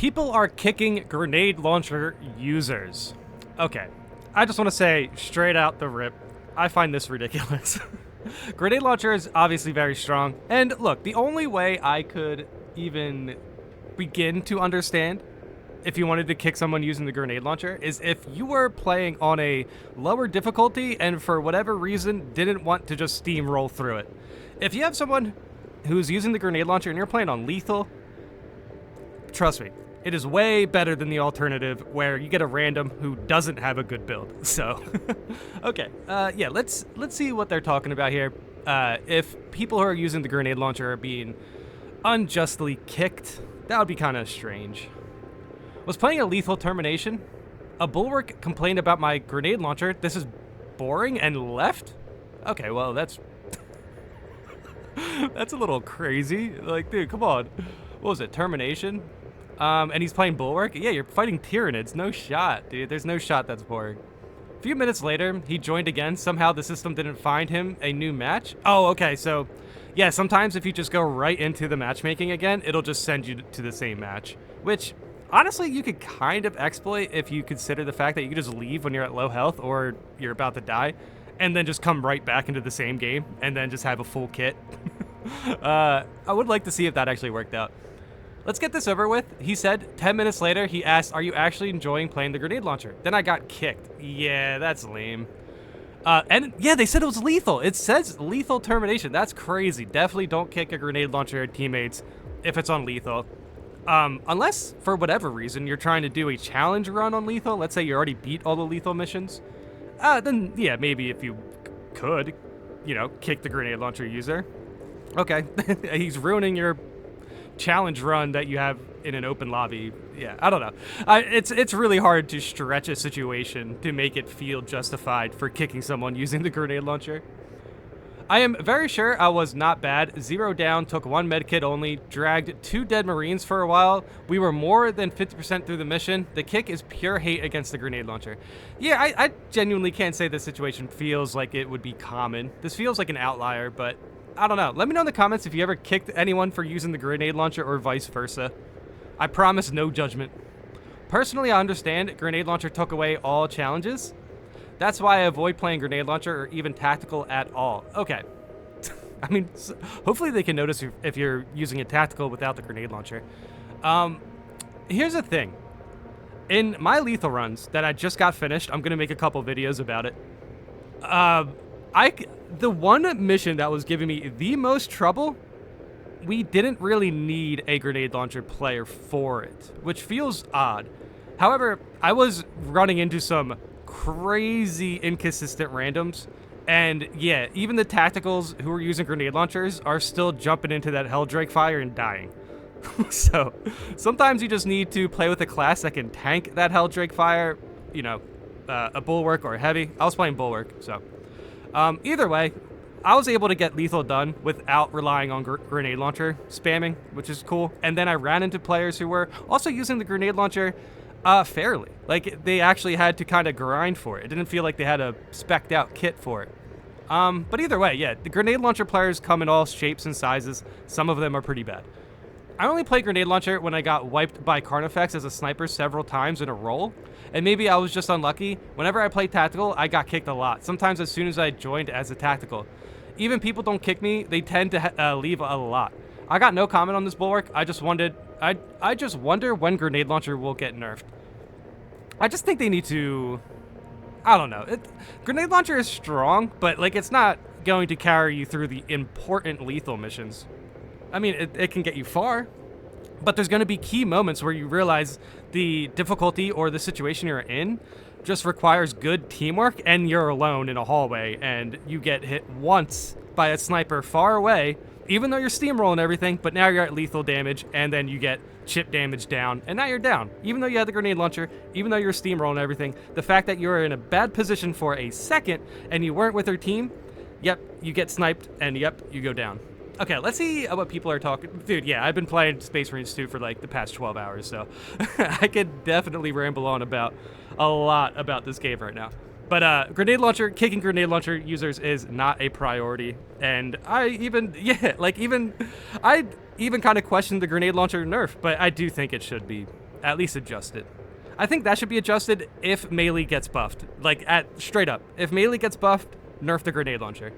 People are kicking grenade launcher users. Okay, I just want to say straight out the rip, I find this ridiculous. Grenade launcher is obviously very strong, and look, the only way I could even begin to understand if you wanted to kick someone using the grenade launcher is if you were playing on a lower difficulty and for whatever reason didn't want to just steamroll through it. If you have someone who's using the grenade launcher and you're playing on lethal, trust me, it is way better than the alternative where you get a random who doesn't have a good build. So, okay, yeah, let's see what they're talking about here. If people who are using the grenade launcher are being unjustly kicked, that would be kind of strange. Was playing a lethal termination. A bulwark complained about my grenade launcher. This is boring and left? Okay, well, that's that's a little crazy. Like, dude, come on. What was it, termination? And he's playing bulwark? Yeah, you're fighting Tyranids. No shot, dude. There's no shot that's boring. A few minutes later, he joined again. Somehow the system didn't find him a new match. Oh, okay, so yeah, sometimes if you just go right into the matchmaking again, it'll just send you to the same match, which honestly, you could kind of exploit if you consider the fact that you can just leave when you're at low health or you're about to die, and then just come right back into the same game, and then just have a full kit. I would like to see if that actually worked out. Let's get this over with. He said 10 minutes later, he asked, "Are you actually enjoying playing the grenade launcher?" Then I got kicked. Yeah, that's lame. And yeah, they said it was lethal. It says lethal termination. That's crazy. Definitely don't kick a grenade launcher at teammates if it's on lethal. Unless, for whatever reason, you're trying to do a challenge run on lethal. Let's say you already beat all the lethal missions. Then, yeah, maybe if you could, kick the grenade launcher user. Okay, he's ruining your challenge run that you have in an open lobby. Yeah, I don't know. It's really hard to stretch a situation to make it feel justified for kicking someone using the grenade launcher. I am very sure I was not bad. 0 down, took 1 medkit only, dragged 2 dead Marines for a while. We were more than 50% through the mission. The kick is pure hate against the grenade launcher. Yeah, I genuinely can't say this situation feels like it would be common. This feels like an outlier, but I don't know. Let me know in the comments if you ever kicked anyone for using the grenade launcher or vice versa. I promise no judgment. Personally, I understand grenade launcher took away all challenges. That's why I avoid playing grenade launcher or even tactical at all. Okay. I mean, hopefully they can notice if you're using a tactical without the grenade launcher. Here's the thing. In my lethal runs that I just got finished, I'm going to make a couple videos about it. The one mission that was giving me the most trouble, we didn't really need a grenade launcher player for it, which feels odd. However, I was running into some crazy inconsistent randoms, and yeah, even the tacticals who are using grenade launchers are still jumping into that Helldrake fire and dying. So sometimes you just need to play with a class that can tank that Helldrake fire, a bulwark or a heavy. I was playing bulwark, so either way, I was able to get lethal done without relying on grenade launcher spamming, which is cool. And then I ran into players who were also using the grenade launcher fairly. Like, they actually had to kind of grind for it. It didn't feel like they had a spec'd out kit for it. But either way, yeah, the grenade launcher players come in all shapes and sizes. Some of them are pretty bad. I only played grenade launcher when I got wiped by Carnifex as a sniper several times in a row. And maybe I was just unlucky. Whenever I played tactical, I got kicked a lot. Sometimes as soon as I joined as a tactical. Even people don't kick me, they tend to leave a lot. I got no comment on this bulwark. I just wonder when grenade launcher will get nerfed. I just think they need to, I don't know. Grenade launcher is strong, but like, it's not going to carry you through the important lethal missions. I mean, it can get you far, but there's going to be key moments where you realize the difficulty or the situation you're in just requires good teamwork, and you're alone in a hallway and you get hit once by a sniper far away, even though you're steamrolling everything, but now you're at lethal damage, and then you get chip damage down, and now you're down. Even though you had the grenade launcher, even though you're steamrolling everything, the fact that you're in a bad position for a second and you weren't with your team, yep, you get sniped, and yep, you go down. Okay, let's see what people are talking. Dude, yeah, I've been playing Space Marines 2 for like the past 12 hours, so I could definitely ramble on about a lot about this game right now. But kicking grenade launcher users is not a priority, and I even kind of questioned the grenade launcher nerf, but I do think it should be. at least adjusted. I think that should be adjusted if melee gets buffed. Like, straight up. If melee gets buffed, nerf the grenade launcher.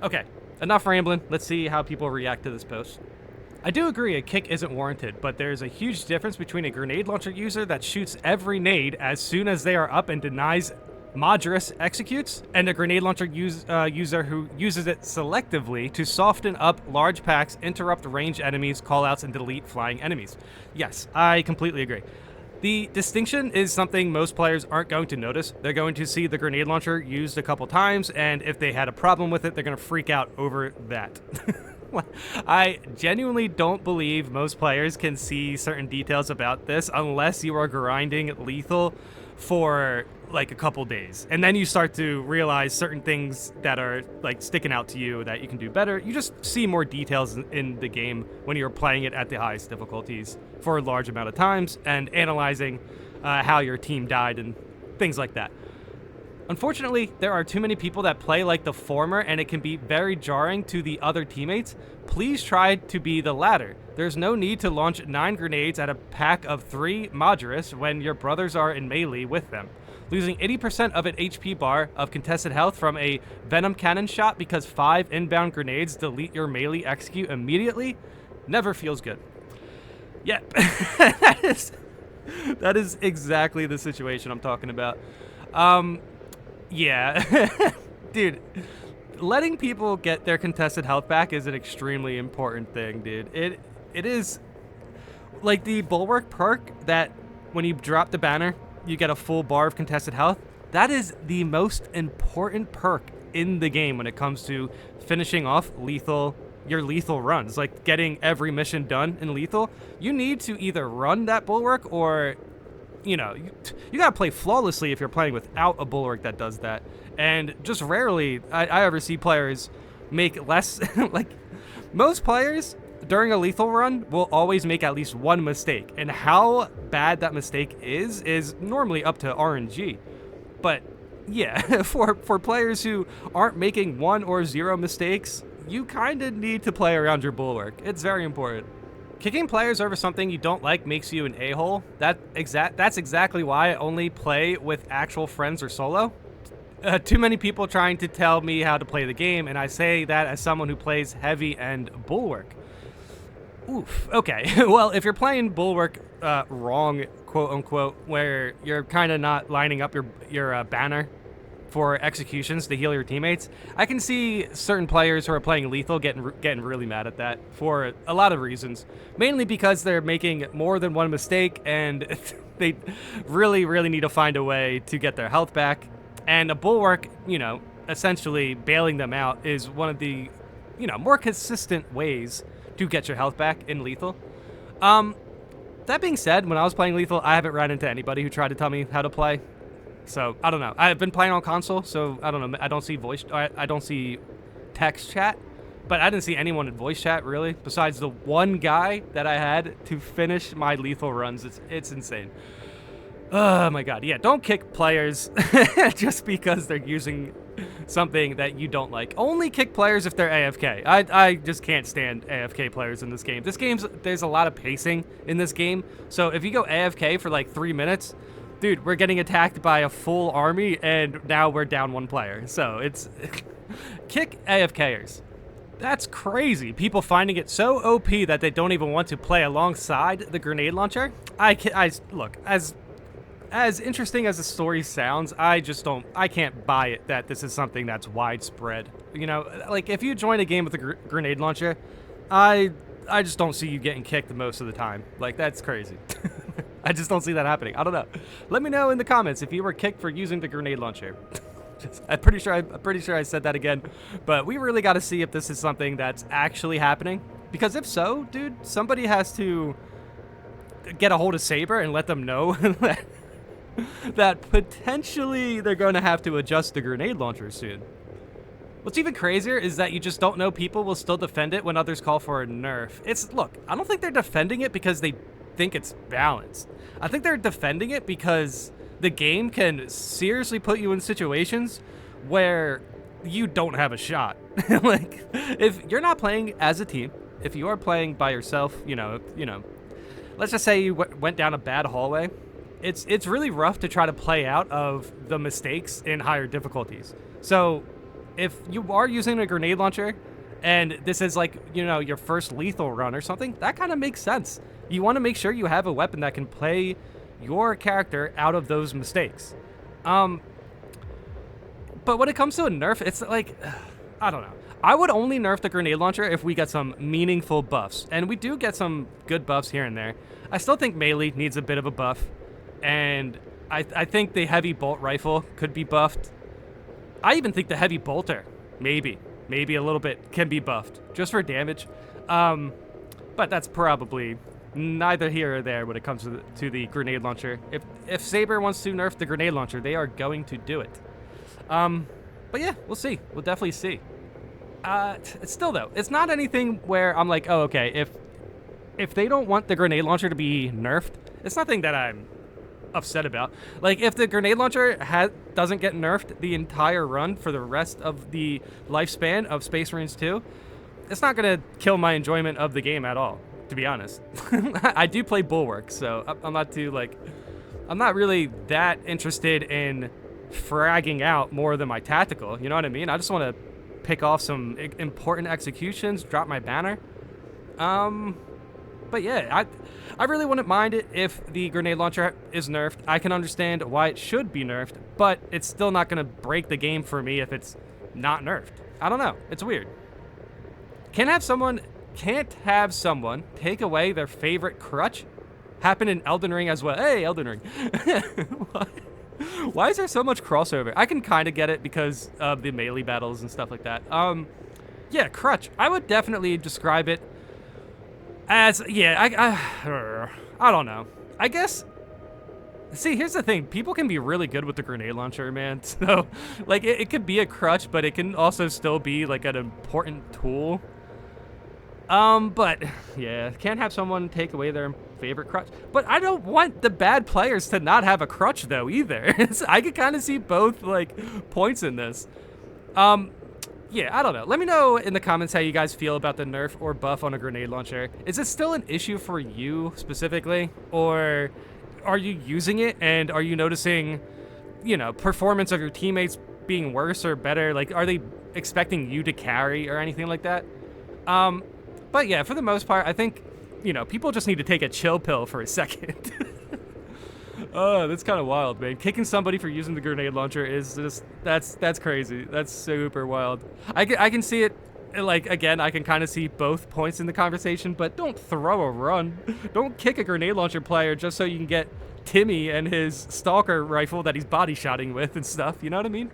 Okay, enough rambling. Let's see how people react to this post. I do agree a kick isn't warranted, but there's a huge difference between a grenade launcher user that shoots every nade as soon as they are up and denies Modrus executes, and a grenade launcher user who uses it selectively to soften up large packs, interrupt ranged enemies, callouts, and delete flying enemies. Yes, I completely agree. The distinction is something most players aren't going to notice. They're going to see the grenade launcher used a couple times, and if they had a problem with it, they're going to freak out over that. I genuinely don't believe most players can see certain details about this unless you are grinding lethal for like a couple days, and then you start to realize certain things that are like sticking out to you that you can do better. You just see more details in the game when you're playing it at the highest difficulties for a large amount of times and analyzing how your team died and things like that. Unfortunately, there are too many people that play like the former, and it can be very jarring to the other teammates. Please try to be the latter. There's no need to launch 9 grenades at a pack of 3 Modrus when your brothers are in melee with them. Losing 80% of an HP bar of contested health from a Venom Cannon shot because 5 inbound grenades delete your melee execute immediately never feels good. Yeah, that is exactly the situation I'm talking about. Yeah, dude, letting people get their contested health back is an extremely important thing, dude. It is like the Bulwark perk that when you drop the banner, you get a full bar of contested health. That is the most important perk in the game when it comes to finishing off your lethal runs, like getting every mission done in lethal. You need to either run that Bulwark or, you know, you gotta play flawlessly if you're playing without a Bulwark that does that. And just rarely I ever see players make less. Like, most players during a lethal run will always make at least one mistake, and how bad that mistake is normally up to RNG. But yeah, for players who aren't making 1 or 0 mistakes, you kind of need to play around your Bulwark. It's very important. Kicking players over something you don't like makes you an a-hole. That's exactly why I only play with actual friends or solo. Too many people trying to tell me how to play the game, and I say that as someone who plays heavy and Bulwark. Oof. Okay. Well, if you're playing Bulwark wrong, quote unquote, where you're kind of not lining up your banner for executions to heal your teammates, I can see certain players who are playing lethal getting really mad at that for a lot of reasons. Mainly because they're making more than one mistake, and they really need to find a way to get their health back. And a Bulwark, you know, essentially bailing them out is one of the, you know, more consistent ways to get your health back in lethal. That being said, when I was playing lethal, I haven't run into anybody who tried to tell me how to play. So I don't know. I've been playing on console, so I don't know. I don't see text chat, but I didn't see anyone in voice chat really, besides the one guy that I had to finish my lethal runs. It's insane. Oh my god. Yeah, don't kick players just because they're using something that you don't like. Only kick players if they're AFK. I just can't stand AFK players in this game. There's a lot of pacing in this game, so if you go AFK for like 3 minutes, dude, we're getting attacked by a full army, and now we're down 1 player. So it's kick AFKers. That's crazy. People finding it so OP that they don't even want to play alongside the grenade launcher. Look, as interesting as the story sounds, I can't buy it that this is something that's widespread. You know, like if you join a game with a grenade launcher, I just don't see you getting kicked most of the time. Like, that's crazy. I just don't see that happening. I don't know. Let me know in the comments if you were kicked for using the grenade launcher. I'm pretty sure I said that again, but we really got to see if this is something that's actually happening. Because if so, dude, somebody has to get a hold of Saber and let them know that potentially they're going to have to adjust the grenade launcher soon. What's even crazier is that you just don't know people will still defend it when others call for a nerf. Look, I don't think they're defending it because they think it's balanced. I think they're defending it because the game can seriously put you in situations where you don't have a shot. Like, if you're not playing as a team, if you are playing by yourself, you know, let's just say you went down a bad hallway. It's really rough to try to play out of the mistakes in higher difficulties. So if you are using a grenade launcher and this is like, your first lethal run or something, that kind of makes sense. You want to make sure you have a weapon that can play your character out of those mistakes. But when it comes to a nerf, it's like, I don't know. I would only nerf the grenade launcher if we get some meaningful buffs, and we do get some good buffs here and there. I still think melee needs a bit of a buff, and I think the heavy bolt rifle could be buffed. I even think the heavy bolter, maybe a little bit, can be buffed, just for damage. But that's probably neither here or there when it comes to the grenade launcher. If Saber wants to nerf the grenade launcher, they are going to do it. But yeah, we'll see. We'll definitely see. Still though, it's not anything where I'm like, oh, okay, if they don't want the grenade launcher to be nerfed, it's nothing that I'm upset about. Like, if the grenade launcher doesn't get nerfed the entire run for the rest of the lifespan of Space Marines 2, it's not gonna kill my enjoyment of the game at all, to be honest. I do play Bulwark, so I'm not really that interested in fragging out more than my tactical, you know what I mean? I just want to pick off some important executions, drop my banner. But yeah, I really wouldn't mind it if the grenade launcher is nerfed. I can understand why it should be nerfed, but it's still not going to break the game for me if it's not nerfed. I don't know. It's weird. Can't have someone take away their favorite crutch? Happened in Elden Ring as well. Hey, Elden Ring. What? Why is there so much crossover? I can kind of get it because of the melee battles and stuff like that. Yeah, crutch. I would definitely describe it as, yeah, I don't know. I guess, see, here's the thing. People can be really good with the grenade launcher, man. So, like, it could be a crutch, but it can also still be, like, an important tool. But, yeah, can't have someone take away their favorite crutch. But I don't want the bad players to not have a crutch, though, either. I could kind of see both, like, points in this. Yeah, I don't know. Let me know in the comments how you guys feel about the nerf or buff on a grenade launcher. Is it still an issue for you, specifically? Or are you using it, and are you noticing, performance of your teammates being worse or better? Like, are they expecting you to carry or anything like that? But yeah, for the most part, I think, people just need to take a chill pill for a second. Oh, that's kind of wild, man. Kicking somebody for using the grenade launcher is just, that's crazy. That's super wild. I can see it, like, again, I can kind of see both points in the conversation, but don't throw a run. Don't kick a grenade launcher player just so you can get Timmy and his stalker rifle that he's body shotting with and stuff. You know what I mean?